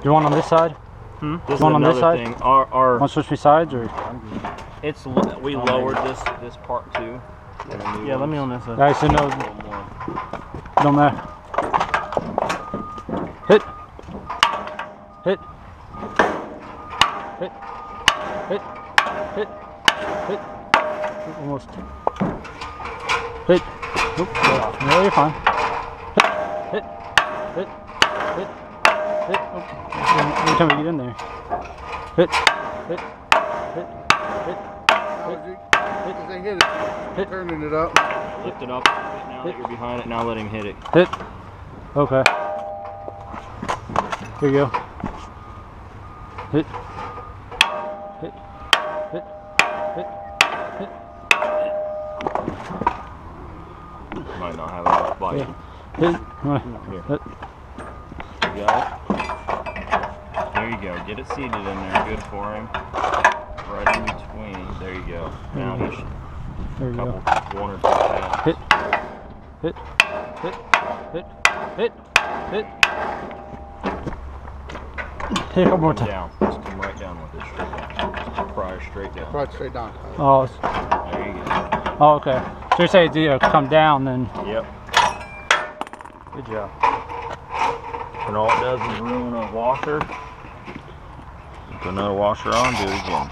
You want on this side? This is on this another side? thing. Our Want to switch me sides or? we lowered this part too. Yeah, let me on this side. I said no. A little more. Don't matter. Hit. Hit. Hit. Hit. Hit. Hit. Almost. Hit. Nope. No, you're fine. Hit. Hit. Hit. Hit. Every time we get in there. Hit. Hit. Hit. Hit. Because they hit it. Hit. Turning it up. Lift it up. Now that you're behind it, now let him hit it. Hit. Okay. Here you go. Hit. Hit. Hit. Hit. Hit. Might not have enough bite. Yeah. Hit. Here. Hit. You got it? There you go. Get it seated in there. Good for him. Right in between. There you go. Now he should. There you go. One or two taps. Hit. Hit. Hit. Hit. Hit. Hit. Hit a couple more Come times. down. Just come right down with it. Straight down. Just pry straight down. Right straight down. Oh, There you go. oh, okay. So you're saying it's either come down then. Yep. Good job. And all it does is ruin a washer. Put another washer on, do it again.